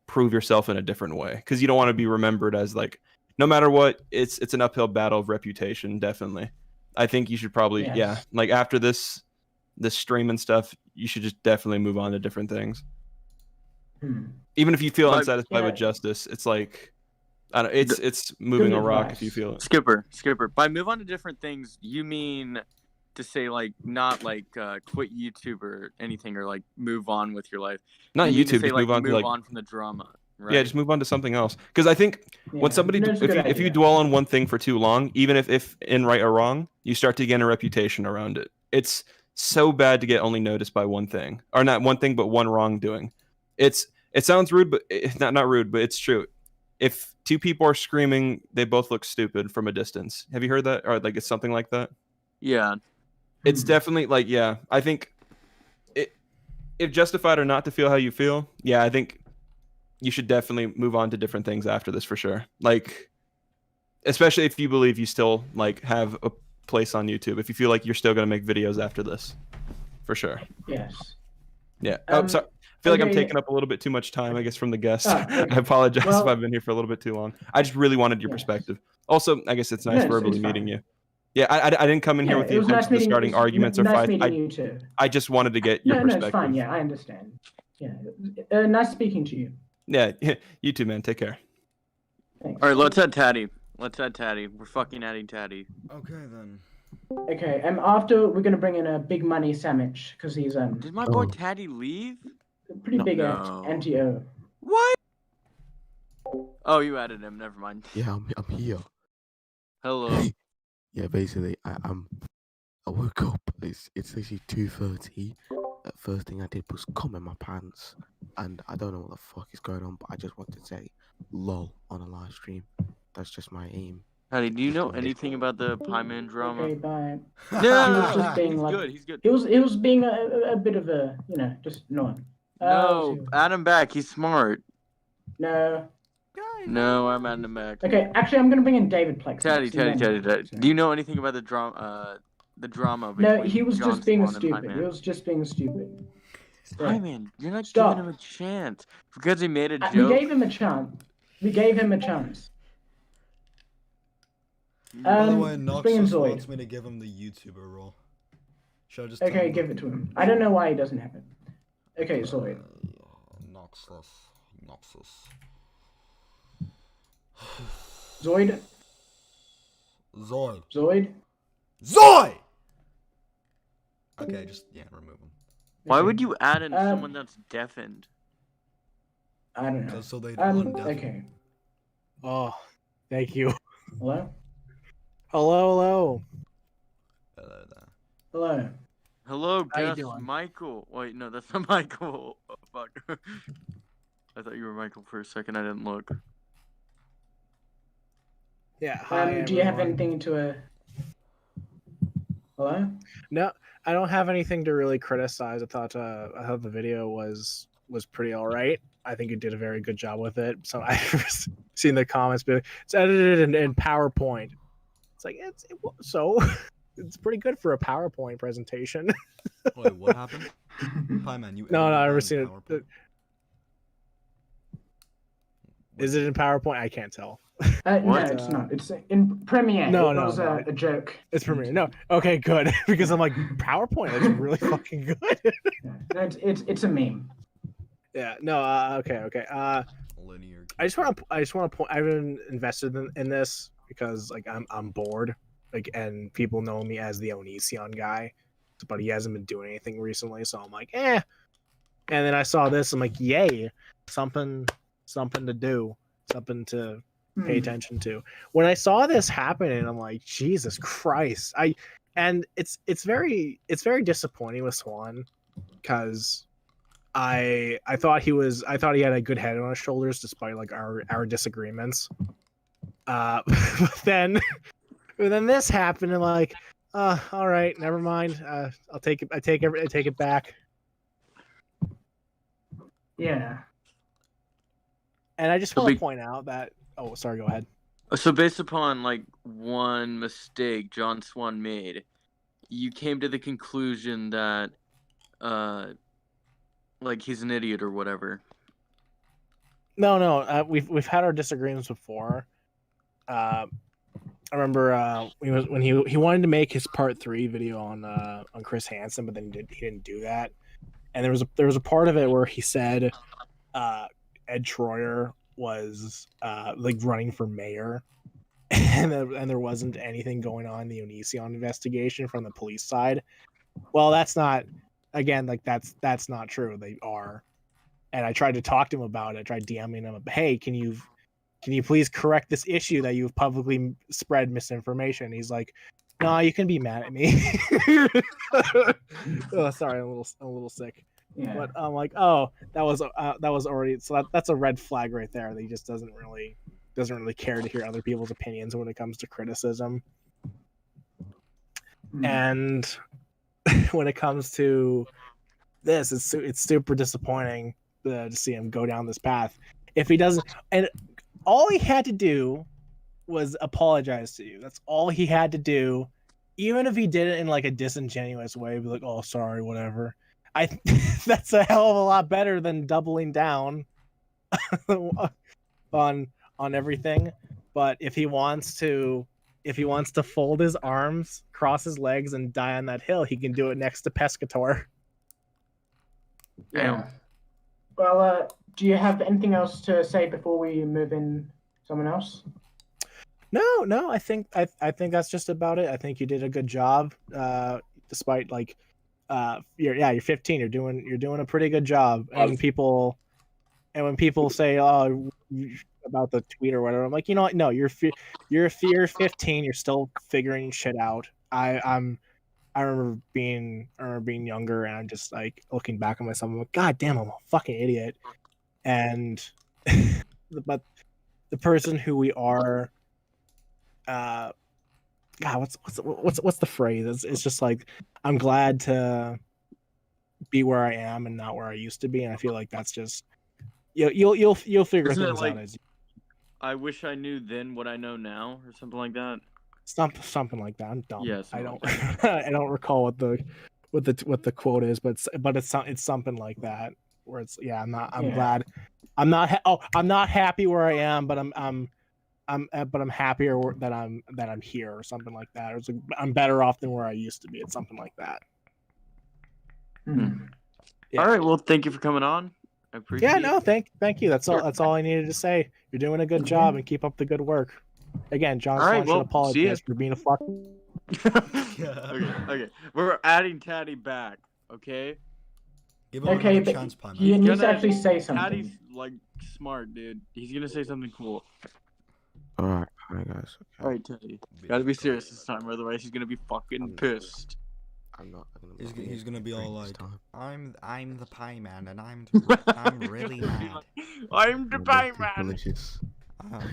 prove yourself in a different way, because you don't want to be remembered as like, no matter what, it's an uphill battle of reputation. Definitely, I think you should probably like after this stream and stuff, you should just definitely move on to different things. Even if you feel unsatisfied with justice, it's like, I don't, it's moving a rock if you feel it. Skipper, by move on to different things, you mean to say like not like quit YouTube or anything, or like move on with your life? Not YouTube, just move on from the drama. Right? Yeah, just move on to something else. Because I think when somebody, if you dwell on one thing for too long, even if in right or wrong, you start to gain a reputation around it. It's so bad to get only noticed by one thing, or not one thing, but one wrongdoing. It sounds rude, but it's not rude, but it's true. If two people are screaming, they both look stupid from a distance. Have you heard that? Or like it's something like that? Yeah. It's definitely like, yeah, I think if justified or not to feel how you feel, yeah, I think you should definitely move on to different things after this for sure. Like, especially if you believe you still like have a place on YouTube, if you feel like you're still going to make videos after this, for sure. Yes. Yeah. Sorry. I feel like I'm taking up a little bit too much time, I guess, from the guest. Okay. I apologize if I've been here for a little bit too long. I just really wanted your perspective. Also, I guess it's nice verbally meeting you. Yeah, I didn't come in here with the intention of starting arguments or fights. I just wanted to get your perspective. No, it's fine. Yeah, I understand. Yeah, nice speaking to you. Yeah, you too, man. Take care. Thanks. All right, let's head Taddy. Let's add Taddy. We're fucking adding Taddy. Okay then. Okay, after we're gonna bring in a big money sandwich because he's Did my boy Taddy leave? pretty big No. NTO. What? Oh, you added him. Never mind. Yeah, I'm here. Hello. Yeah, basically, I woke up. It's actually 2:30. The first thing I did was come in my pants, and I don't know what the fuck is going on, but I just want to say, lol, on a live stream. That's just my aim. Taddy, do you know anything about the Pieman drama? Okay, bye. No, He was just being he's like, good. He's good. He was being a bit of a, just annoying. No, add him back. He's smart. No. No, I'm adding him back. Okay, actually, I'm gonna bring in David Plex. Taddy. Do you know anything about the drama? The drama. No, he was John just being Swan and stupid. Pieman? He was just being stupid. Pieman, you're not Stop. giving him a chance because he made a joke. We gave him a chance. By the way, bring in Noxus Zoid. wants me to give him the YouTuber role. Should I just Okay, give it to him. I don't know why he doesn't have it. Okay, Zoid. Noxus. Zoid. Zoid! Okay, just, remove him. Why would you add in someone that's deafened? I don't know. So they don't okay. Oh, thank you. Hello? Hello. Hello there. Hello. Hello, How you guest doing? Michael. Wait, no, that's not Michael. Oh, fuck. I thought you were Michael for a second. I didn't look. Yeah. Hi, do you have everyone. anything to Hello? No, I don't have anything to really criticize. I thought the video was pretty all right. I think you did a very good job with it. So I've seen the comments, but it's edited in PowerPoint. It's like it's pretty good for a PowerPoint presentation. Wait, what happened? Pieman, you No, I've never edited seen that in it. Is it in PowerPoint? I can't tell. No, it's not. It's in Premiere. No, it no, was no. a joke. It's Premiere. No, okay, good. Because I'm like PowerPoint. That's really fucking good. No, it's a meme. Yeah. No. Okay. Linear. I just want to point. I've been invested in this because like I'm bored. Like, and people know me as the Onision guy, but he hasn't been doing anything recently. So I'm like, eh. And then I saw this. I'm like, yay, something to do, something to pay attention to. When I saw this happening, I'm like, Jesus Christ! And it's very disappointing with Swan because I thought he had a good head on his shoulders despite like our disagreements. But then this happened and like, all right, never mind. I take it back. Yeah. And I just want to point out that. Oh, sorry. Go ahead. So based upon like one mistake John Swan made, you came to the conclusion that, like he's an idiot or whatever. No. We've had our disagreements before. I remember when he wanted to make his part 3 video on Chris Hansen, but then he didn't do that. And there was a part of it where he said Ed Troyer was like running for mayor, and there wasn't anything going on in the Onision investigation from the police side. Well, that's not not true. They are, and I tried to talk to him about it. I tried DMing him, hey, can you please correct this issue that you've publicly spread misinformation? He's like, no, you can be mad at me. Oh, sorry, I'm a little sick. Yeah. But I'm like, oh, that was already, so that's a red flag right there. That he just doesn't really care to hear other people's opinions when it comes to criticism. And when it comes to this, it's super disappointing to see him go down this path. If he doesn't, and all he had to do was apologize to you. That's all he had to do. Even if he did it in like a disingenuous way, be like, oh, sorry, whatever. That's a hell of a lot better than doubling down on everything. But if he wants to fold his arms, cross his legs, and die on that hill, he can do it next to Pescator. Yeah. Well, do you have anything else to say before we move in someone else? No. I think that's just about it. I think you did a good job. Despite like, you're 15. You're doing a pretty good job. And when people say, "Oh," about the tweet or whatever, I'm like, you know what? No, you're 15. You're still figuring shit out. I remember being younger, and I'm just like looking back on myself. I'm like, God damn, I'm a fucking idiot. And but the person who we are, God, what's the phrase? It's just like, I'm glad to be where I am and not where I used to be, and I feel like that's just you'll figure Isn't it things like, out as I wish I knew then what I know now, or something like that. something like that. I'm dumb. Yeah, I don't like I don't recall what the quote is, but it's something like that, where it's I'm glad I'm not happy where I am, but I'm happier that I'm here, or something like that. Or it's like, I'm better off than where I used to be. It's something like that. Yeah. All right. Well, thank you for coming on. I appreciate. Yeah. No. Thank you. That's all I needed to say. You're doing a good job, and keep up the good work. Again, John Swan should apologize for being a fuck. Okay. We're adding Taddy back. Okay. Give him a chance, Pieman. He needs to actually say something. Taddy's like smart, dude. He's gonna say something cool. All right, guys. Okay. All right, Teddy. Gotta be serious this time, otherwise he's gonna be fucking pissed. I'm not. He's gonna be all like, I'm the Pieman, and I'm really mad. I'm the Pieman. Delicious.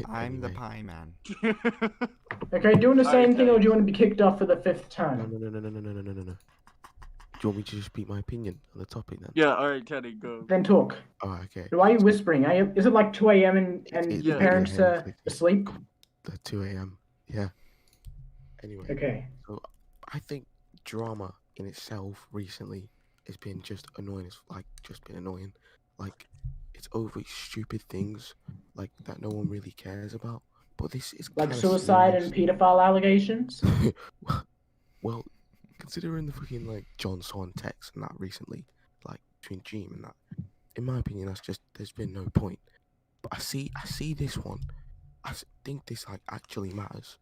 I'm the Pieman. Okay, doing the same thing, or do you want to be kicked off for the 5th time? No. Do you want me to just speak my opinion on the topic then? Yeah. All right, Teddy, go. Then talk. Oh, okay. Why are you whispering? Is it like 2 a.m. and your parents are asleep? At 2 a.m. Yeah. Anyway. Okay. So I think drama in itself recently has been just annoying. Like, it's over stupid things like that no one really cares about. But this is like suicide and pedophile allegations. Well, considering the fucking like John Swan text and that recently, like between Gene and that, in my opinion, that's just, there's been no point. But I see this one. I think this like actually matters.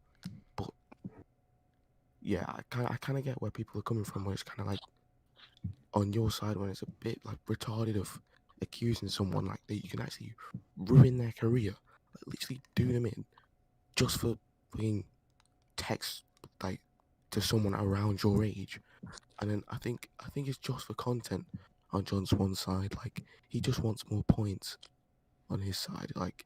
But yeah, I kind of get where people are coming from, where it's kind of like on your side when it's a bit like retarded of accusing someone like that you can actually ruin their career, like literally do them in just for being text like to someone around your age. And then I think it's just for content on John Swan's side. Like, he just wants more points on his side, like,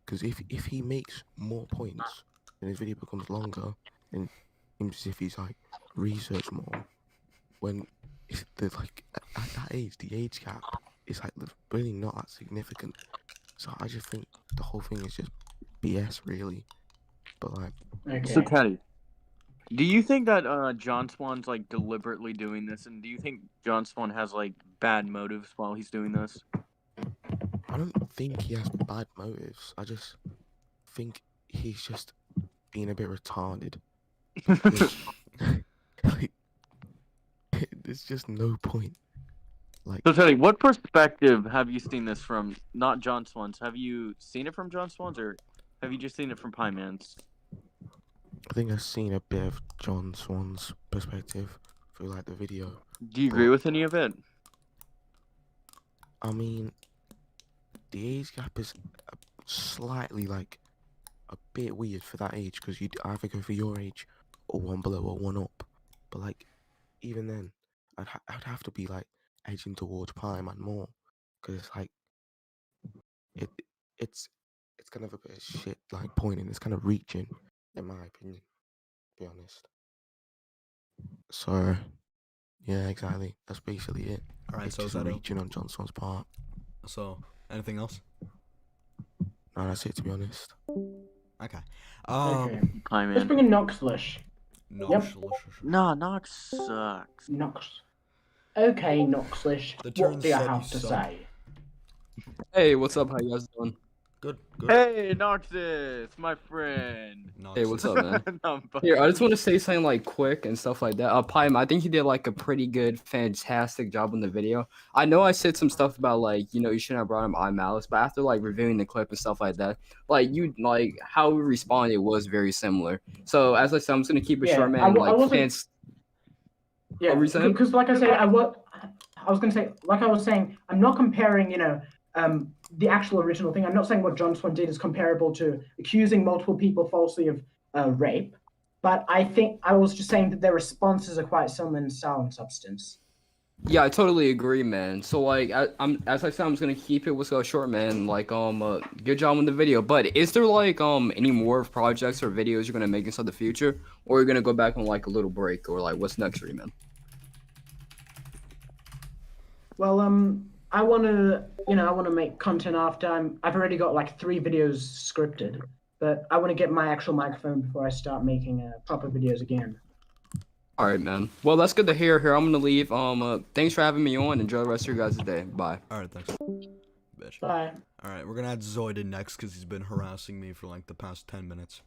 because if he makes more points and his video becomes longer, and seems as if he's like research more, when it's like at that age, the age gap is like really not that significant. So I just think the whole thing is just BS, really. But like, okay. So Teddy, do you think that John Swan's like deliberately doing this, and do you think John Swan has like bad motives while he's doing this? I don't think he has bad motives. I just think he's just being a bit retarded. Like, there's just no point. Like, so Teddy, what perspective have you seen this from? Not John Swan's. Have you seen it from John Swan's, or have you just seen it from Pieman's? I think I've seen a bit of John Swan's perspective through like the video. Do you agree with any of it? I mean, the age gap is slightly like a bit weird for that age, because you'd either go for your age or one below or one up. But like, even then, I'd have to be like edging towards Pieman more, because it's like it's kind of a bit of shit, like pointing. It's kind of reaching, in my opinion, to be honest. So yeah, exactly. That's basically it. All right, it's so just reaching on John Swan's part. So anything else? No, that's it, to be honest. Okay. Okay. Pieman. Let's bring in Noxlish. Nox. Nah, Nox sucks. Nox. Okay, Noxlish. The What turn do you said have you to suck. say? Hey, what's up? How you guys doing? Good. Hey, Noxus, my friend. Hey, what's up, man? No, Here, I just want to say something like quick and stuff like that. Pieman, I think you did like a pretty good, fantastic job on the video. I know I said some stuff about like, you shouldn't have brought him iMalice, but after like reviewing the clip and stuff like that, like how we responded was very similar. So as I said, I'm just gonna keep it short, man. Yeah, because like I said, I was gonna say, like I was saying, I'm not comparing, the actual original thing. I'm not saying what John Swan did is comparable to accusing multiple people falsely of rape, but I think I was just saying that their responses are quite similar in style and substance. Yeah, I totally agree, man. So like, as I said, I'm just gonna keep it with short, man. Like, good job on the video. But is there like any more projects or videos you're gonna make inside the future, or you're gonna go back on like a little break, or like what's next for you, man? Well, I want to make content after I've already got like 3 videos scripted, but I want to get my actual microphone before I start making proper videos again. All right, man. Well, that's good to hear. Here, I'm gonna leave. Thanks for having me on. Enjoy the rest of your guys' day. Bye. All right, thanks. Bitch. Bye. All right, we're gonna add Zoid next because he's been harassing me for like the past 10 minutes.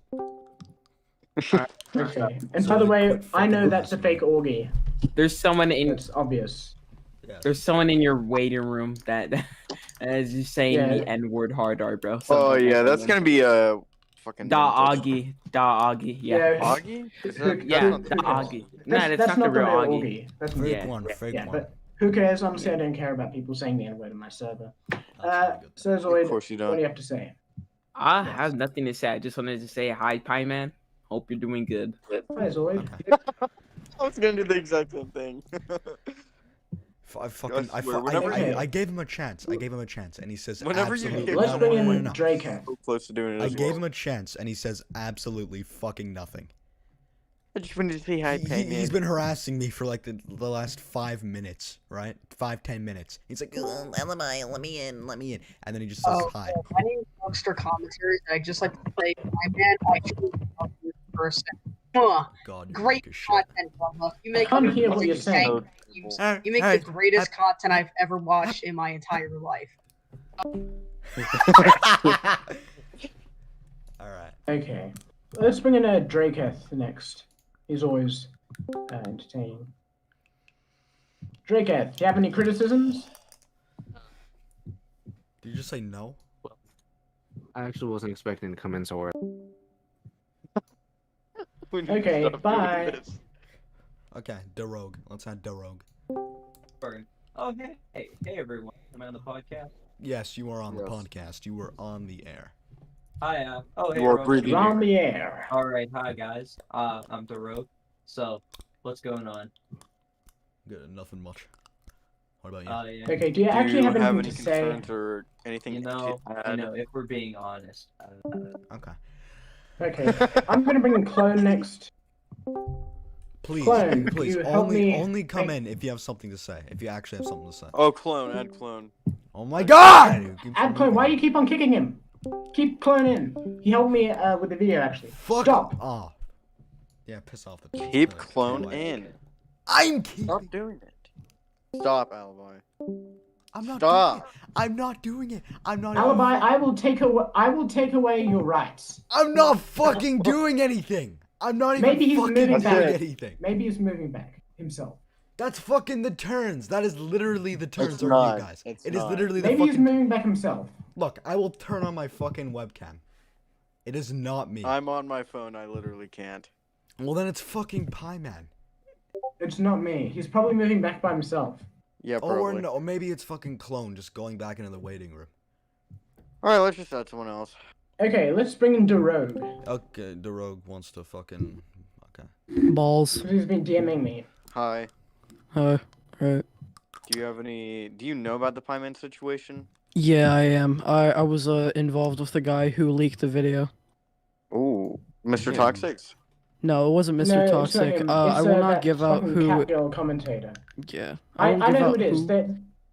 Okay. And by the way, I know that's a fake orgy. There's someone in. It's obvious. Yeah. There's someone in your waiting room that is just saying the N-word hard R, bro. Oh yeah, that's gonna be a fucking. Da Augie, yeah. Augie? Yeah, the Augie. Nah, that's not the real Augie. That's fake one. But who cares? Honestly, I don't care about people saying the N-word in my server. So Zoid, of course you don't. What do you have to say? I have nothing to say. I just wanted to say hi, Pieman. Hope you're doing good. Hi, Zoid. I was gonna do the exact same thing. I gave him a chance. And he says absolutely. Let's bring in Drake. So close to doing it. I gave him a chance, and he says absolutely fucking nothing. I just wanted to say hi, Pieman. He's been harassing me for like the last 5 minutes, right? 5-10 minutes. He's like, alibi, let me in, and then he just says hi. My name is Monster Commentaries. I just like to say, I truly love this person. God, great content, brother. You make I can't hear what you're saying. You make the greatest content I've ever watched in my entire life. Alright. Okay. Let's bring in Draketh next. He's always entertaining. Draketh, do you have any criticisms? Did you just say no? I actually wasn't expecting to come in so early. Okay, bye. Okay, Darogue. Let's add Darogue. Oh, hey everyone. Am I on the podcast? Yes, you are on the podcast. You were on the air. Hi, oh, hey, You're on the air. Alright, hi guys. I'm Darogue. So, what's going on? Good, nothing much. What about you? Yeah. Okay, do you actually have anything any to say? concerns or anything? You know, if we're being honest. Okay. Okay, I'm gonna bring in Clone next. Please, Clone, please, you help me only come in if you have something to say. If you actually have something to say. Oh, Clone, add Clone. Oh my God! Add Clone. Why do you keep on kicking him? Keep Clone in. He helped me with the video actually. Stop. Oh. Yeah, piss off the. Keep Clone in. I'm keeping. Stop doing it. Stop, Alibi. I'm not. Stop. I'm not doing it. I'm not. Alibi. I will take away your rights. I'm not fucking doing anything. I'm not even Maybe he's fucking moving doing back. anything. Maybe he's moving back himself. That's fucking the turns. That is literally the turns It's are not. you guys. It's It is not. literally the Maybe fucking. he's moving back himself. Look, I will turn on my fucking webcam. It is not me. I'm on my phone. I literally can't. Well, then it's fucking Pieman. It's not me. He's probably moving back by himself. Yeah, probably. Or no, or maybe it's fucking Clone just going back into the waiting room. Alright, let's just add someone else. Okay, let's bring in Darogue. Okay, the rogue wants to fucking. Okay. Balls. He's been DMing me. Hi. Right. Do you know about the Pieman situation? Yeah, I am. I was involved with the guy who leaked the video. Ooh, Mr. Yeah. Toxics? No, it wasn't Mr. No, it's not Toxic. him. I It's, will not that give out fucking who. Catgirl commentator. Yeah. I won't give know who out it is.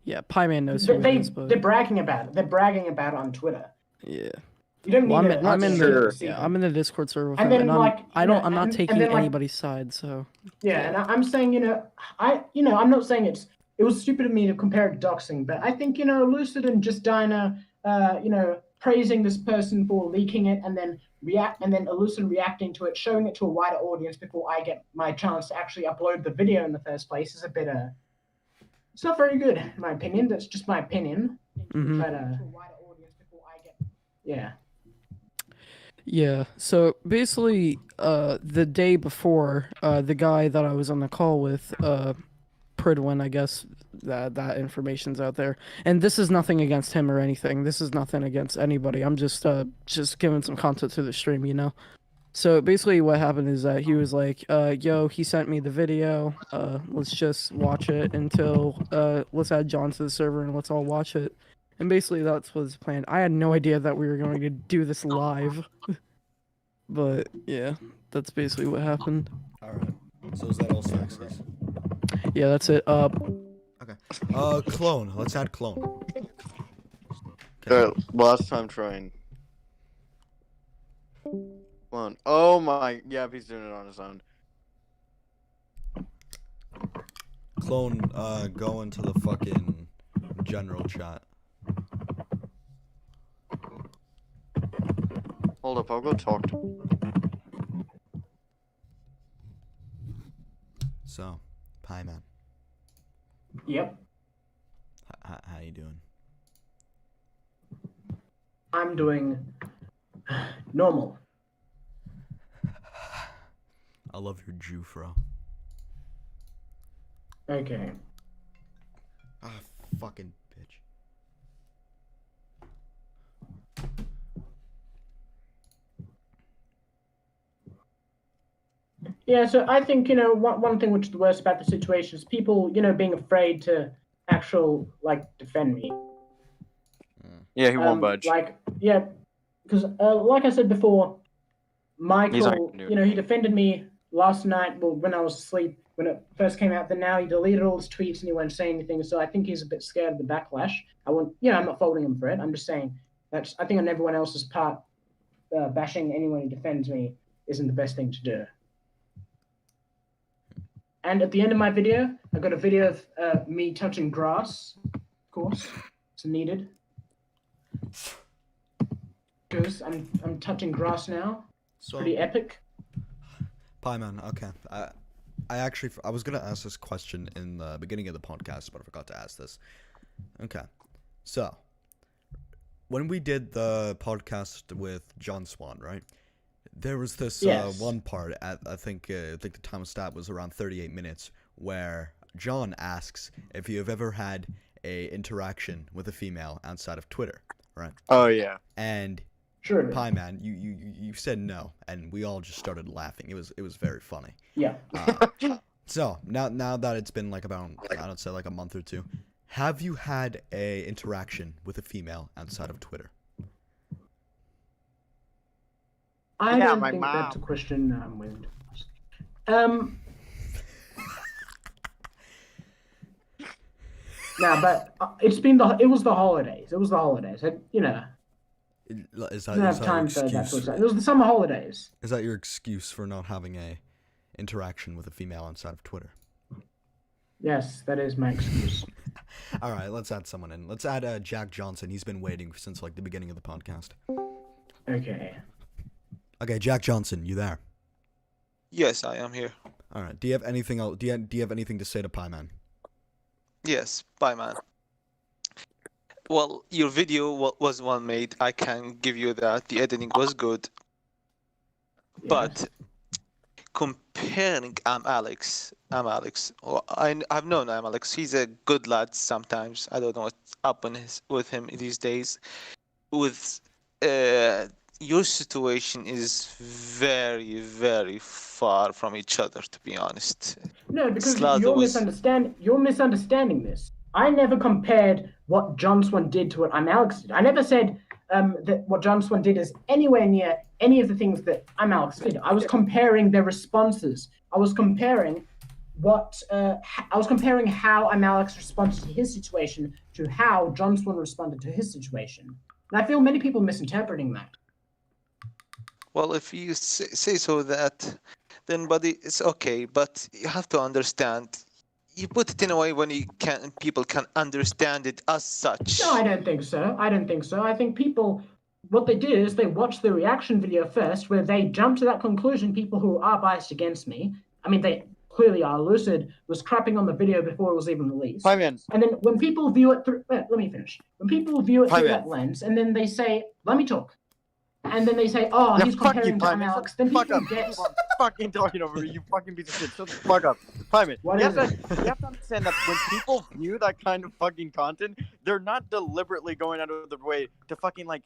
Yeah, Pieman knows who it is, but They're bragging about it. They're bragging about it on Twitter. yeah. You don't need Well, to. I'm in actually the see yeah, them. I'm in the Discord server with And him, then, and like, I'm not and taking then, like- anybody's side. So Yeah, and I'm saying, I'm not saying it was stupid of me to compare it to doxing, but I think, Lucid and Just Dinah, praising this person for leaking it and then Illusion reacting to it, showing it to a wider audience before I get my chance to actually upload the video in the first place is a bit it's not very good in my opinion. That's just my opinion. But yeah. Yeah. So basically, the day before, the guy that I was on the call with, Pridwin, I guess that information's out there, and this is nothing against him or anything. This is nothing against anybody. I'm just giving some content to the stream, you know. So basically, what happened is that he was like, "Yo, he sent me the video. Let's just watch it until let's add John to the server and let's all watch it." And basically, that's what was planned. I had no idea that we were going to do this live. But yeah, that's basically what happened. Alright. So is that all Saxes? Yeah, that's it. Okay. Clone. Let's add Clone. Okay. Last time trying. Clone. Oh my. Yeah, he's doing it on his own. Clone, go into the fucking general chat. Hold up, I'll go talk to. So, Pieman. Yep. How you doing? I'm doing normal. I love your Jufro. Okay. Ah, fucking bitch. Yeah, so I think, you know, one thing which is the worst about the situation is people, you know, being afraid to defend me. Yeah, he won't budge. Yeah, because like I said before, Michael, you know, he defended me last night when I was asleep, when it first came out, then now he deleted all his tweets and he won't say anything, so I think he's a bit scared of the backlash. I'm not faulting him for it, I'm just saying that I think on everyone else's part, bashing anyone who defends me isn't the best thing to do. And at the end of my video, I got a video of me touching grass. Of course, it's needed. Because I'm touching grass now. It's pretty epic. Pieman, okay. I was gonna ask this question in the beginning of the podcast, but I forgot to ask this. Okay, so when we did the podcast with John Swan, right? There was this one part at I think the time stat was around 38 minutes where John asks if you have ever had a interaction with a female outside of Twitter, right? Oh yeah. And sure, Pieman, you said no, and we all just started laughing. It was very funny. Yeah. So now that it's been like about I don't say like a month or two, have you had a interaction with a female outside of Twitter? I don't think that's a question I'm willing to ask. No, but it was the holidays. It was the holidays. You know. Is I didn't have time for that sort of stuff. It was the summer holidays. Is that your excuse for not having a interaction with a female outside of Twitter? Yes, that is my excuse. All right, let's add someone in. Let's add Jack Johnson. He's been waiting since like the beginning of the podcast. Okay. Okay, Jack Johnson, you there? Yes, I am here. All right. Do you have anything else? Do you have anything to say to Pieman? Yes, Pieman. Well, your video was well made. I can give you that. The editing was good. Yes. But comparing Alex. Well, I've known Alex. He's a good lad sometimes. I don't know what's up with him these days. With your situation is very, very far from each other, to be honest. No, because you're misunderstanding this. I never compared what John Swan did to what Alex did. I never said that what John Swan did is anywhere near any of the things that Alex did. I was comparing their responses. I was comparing how Alex responded to his situation to how John Swan responded to his situation. And I feel many people misinterpreting that. Well, if you say so that, then buddy, it's okay. But you have to understand, you put it in a way when people can understand it as such. No, I don't think so. I think people what they did is they watched the reaction video first, where they jumped to that conclusion. People who are biased against me, I mean, they clearly are. Lucid was crapping on the video before it was even released. Pieman. And then when people view it through, let me finish. When people view it through that lens, and then they say, "Let me talk," and then they say, "Oh, Yeah, he's fuck comparing you, to Pieman. Alex," then Fuck people up. get. People are fucking talking over me. You fucking piece of shit. Shut the fuck up, Pieman. You have to understand that when people view that kind of fucking content, they're not deliberately going out of their way to fucking like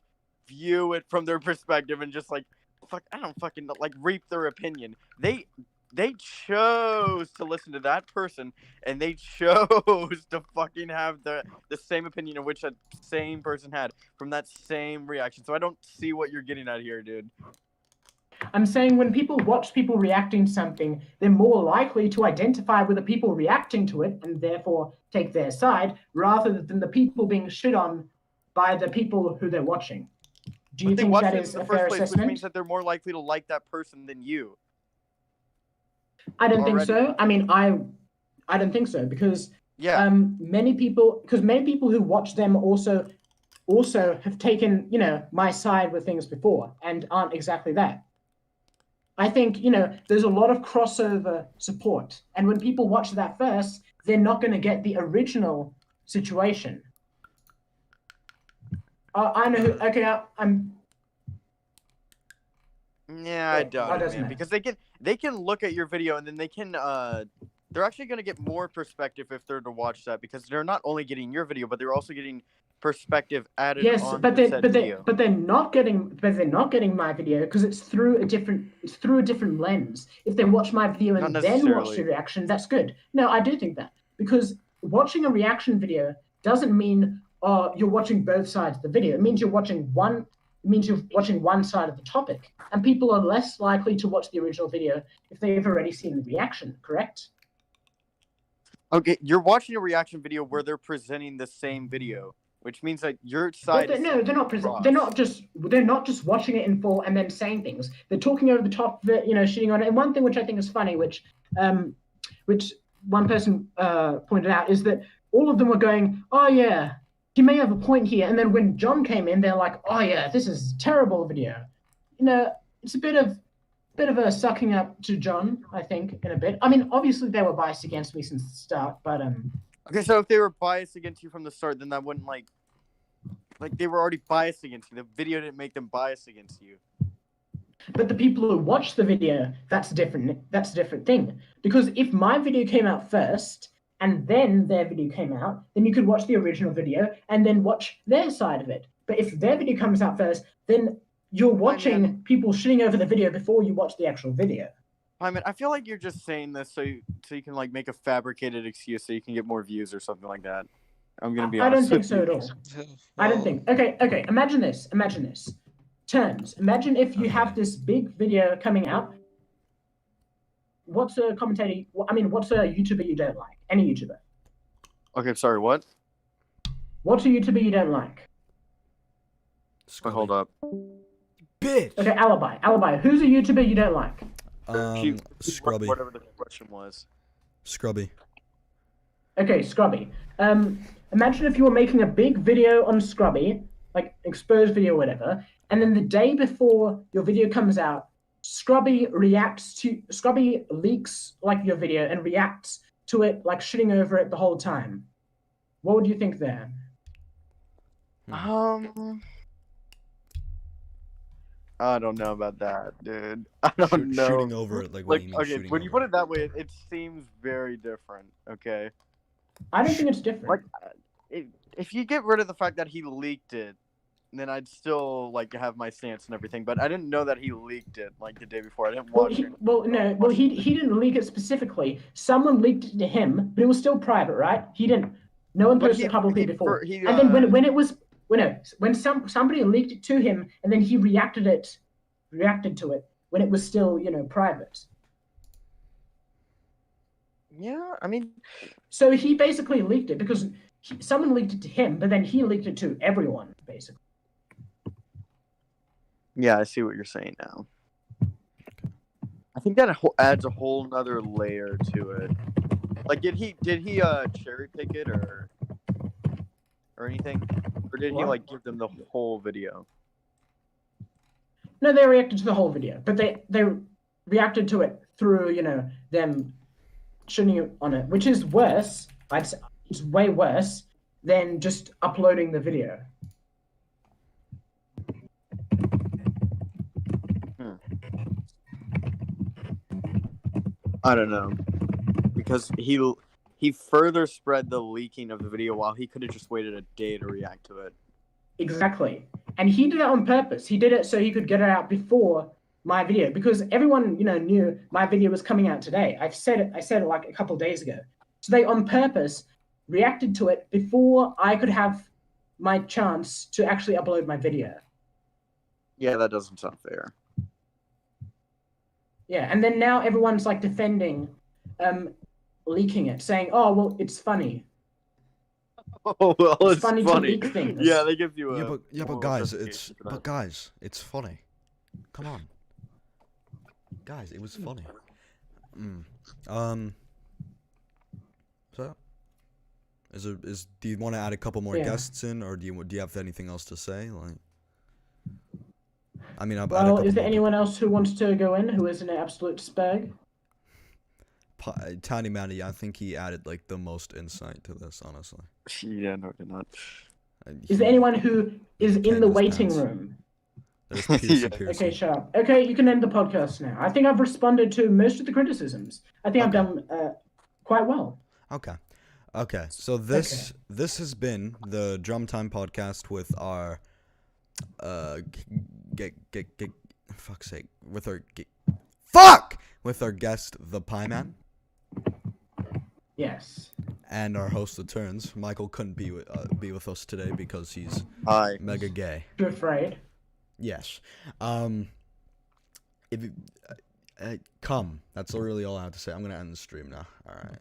view it from their perspective and just like I don't fucking like reap their opinion. They chose to listen to that person, and they chose to fucking have the same opinion in which that same person had from that same reaction. So I don't see what you're getting at here, dude. I'm saying when people watch people reacting to something, they're more likely to identify with the people reacting to it and therefore take their side, rather than the people being shit on by the people who they're watching. Do you think that is a fair assessment? Which means that they're more likely to like that person than you. I don't think so. I mean, I don't think so, because many people who watch them also have taken, you know, my side with things before and aren't exactly that. I think, you know, there's a lot of crossover support, and when people watch that first, they're not going to get the original situation. I know who. Okay, I'm. Yeah, I doubt it, man, because they can look at your video and then they can they're actually going to get more perspective if they're to watch that, because they're not only getting your video, but they're also getting perspective added on video. But they're not getting my video because it's through a different lens. If they watch my video and then watch the reaction, that's good. No, I do think that, because watching a reaction video doesn't mean you're watching both sides of the video. It means you're watching one side of the topic, and people are less likely to watch the original video if they've already seen the reaction, correct? Okay, you're watching a reaction video where they're presenting the same video, which means that your side. They're not just watching it in full and then saying things. They're talking over the top of it, you know, shitting on it. And one thing which I think is funny, which one person pointed out, is that all of them were going, "Oh yeah, he may have a point here," and then when John came in, they're like, "Oh yeah, this is a terrible video." You know, it's a bit of a sucking up to John, I think, in a bit. I mean, obviously they were biased against me since the start, but Okay, so if they were biased against you from the start, then that wouldn't like they were already biased against you. The video didn't make them biased against you. But the people who watch the video, that's a different thing. Because if my video came out first and then their video came out, then you could watch the original video and then watch their side of it. But if their video comes out first, then you're watching people shitting over the video before you watch the actual video. I mean, I feel like you're just saying this so you can like make a fabricated excuse so you can get more views or something like that. I'm gonna be honest. I don't think so at all. I don't think. Okay. Imagine this. Terms. Imagine if you have this big video coming out. What's a commentator? What's a YouTuber you don't like? Any YouTuber. Okay, sorry. What? What's a YouTuber you don't like? Hold up. Bitch. Okay, Alibi. Who's a YouTuber you don't like? Scrubby. Whatever the question was. Scrubby. Okay, Scrubby. Imagine if you were making a big video on Scrubby, like exposed video or whatever, and then the day before your video comes out, Scrubby leaks like your video and reacts to it like shitting over it the whole time. What would you think there? I don't know about that, dude. I don't know. Shooting over it, like what do you mean? Okay, when you put it that way, it seems very different. Okay. I don't think it's different. Like, if you get rid of the fact that he leaked it, then I'd still like have my stance and everything. But I didn't know that he leaked it like the day before. I didn't watch it. He didn't leak it specifically. Someone leaked it to him, but it was still private, right? He didn't. No one posted it publicly before. And then when somebody leaked it to him, and then he reacted to it when it was still, you know, private. Yeah, I mean, so he basically leaked it because someone leaked it to him, but then he leaked it to everyone, basically. Yeah, I see what you're saying now. I think that adds a whole nother layer to it. Like, did he cherry pick it or anything, or did he like give them the whole video? No, they reacted to the whole video, but they reacted to it through, you know, them shooting it on it, which is worse. I'd say it's way worse than just uploading the video. I don't know, because he further spread the leaking of the video while he could have just waited a day to react to it. Exactly, and he did it on purpose. He did it so he could get it out before my video, because everyone, you know, knew my video was coming out today. I said it like a couple of days ago. So they on purpose reacted to it before I could have my chance to actually upload my video. Yeah, that doesn't sound fair. Yeah, and then now everyone's like defending leaking it, saying, "Oh, well, it's funny." Oh, well, it's funny to leak things. Yeah, they give you a but guys, it's funny. Come on, guys, it was funny. So, do you want to add a couple more guests in, or do you have anything else to say? Like, I mean, well, is there anyone else who wants to go in who is an absolute spag? Tiny Matty, I think he added like the most insight to this, honestly. Yeah, no, did not. Is there anyone who is in the waiting room? There's Pearson. Okay, shut up. Okay, you can end the podcast now. I think I've responded to most of the criticisms. I think I've done quite well. Okay. So this has been the Drum Time podcast with our fuck's sake, with our guest, the Pieman. Yes. And our host of turns, Michael couldn't be with us today because he's mega gay. You're afraid? Yes. Come. That's really all I have to say. I'm gonna end the stream now. All right.